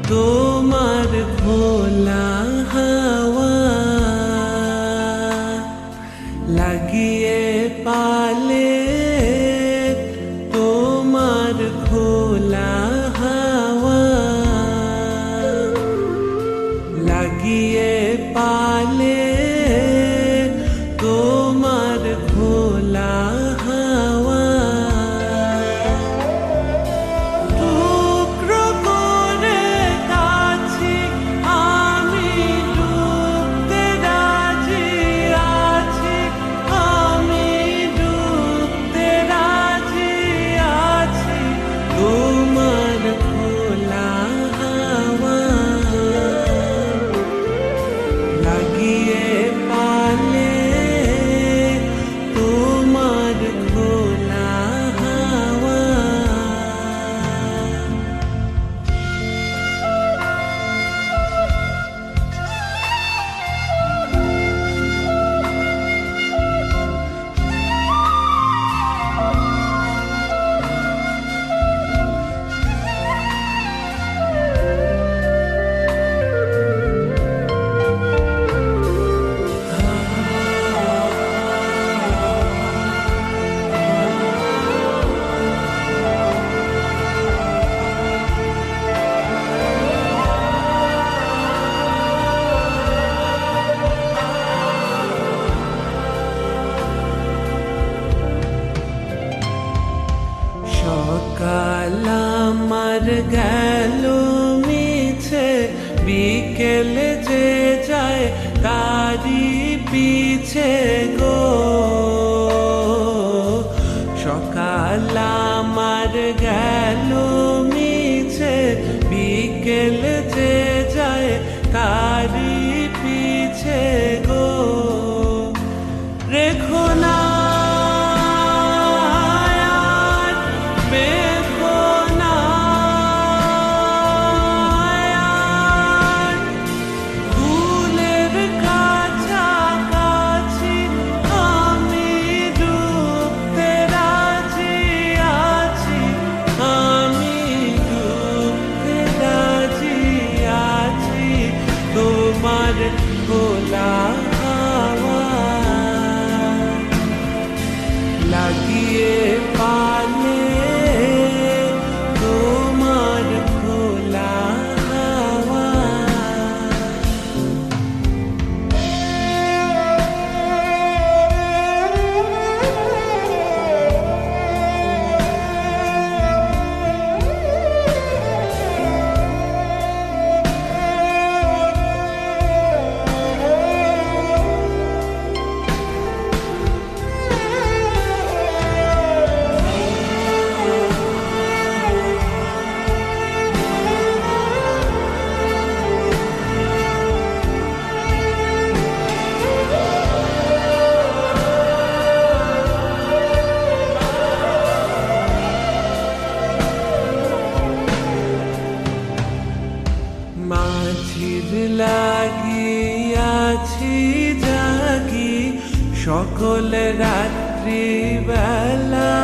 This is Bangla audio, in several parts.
তোমার খোলা হাওয়া লাগিয়ে পালে, তোমার খোলা হাওয়া লাগিয়ে পালে, তোমার খোলা হাওয়া টুকরো করে কাছি আমি, ডুবতে রাজি আছি আমি, ডুবতে রাজি আছি তোমার খোলা হাওয়া লাগিয়ে পালে, তোমার খোলা হাওয়া। সকাল আমার গেল মিছে, বিকেল যে যায় তারি পিছে গো। সকাল আমার গেল মিছে, বিকেল যে যায় তারি পিছে গো। রেখো না তোমার খোলা হাওয়া লাগিয়ে পালে, তোমার খোলা হাওয়া। মাঝির লাগিয়াছি জাগি সকল রাত্রি বেলা,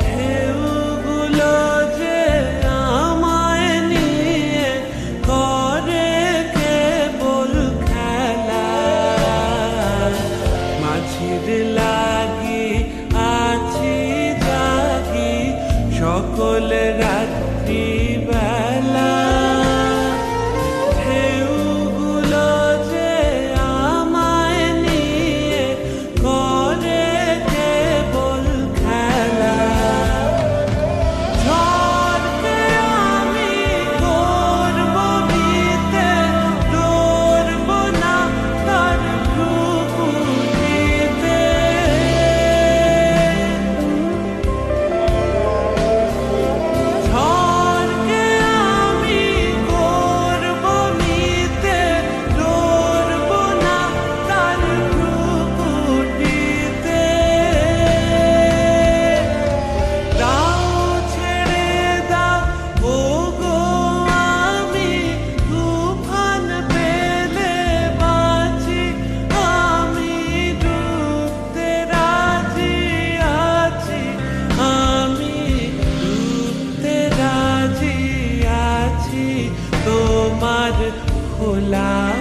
ঢেউগুলো যে আমায় নিয়ে করে কেবল খেলা। মাঝির লাগি আছি জাগি সকল রাত্রি বেলা, ঢেউগুলো যে আমায় নিয়ে করে কেবল খোলা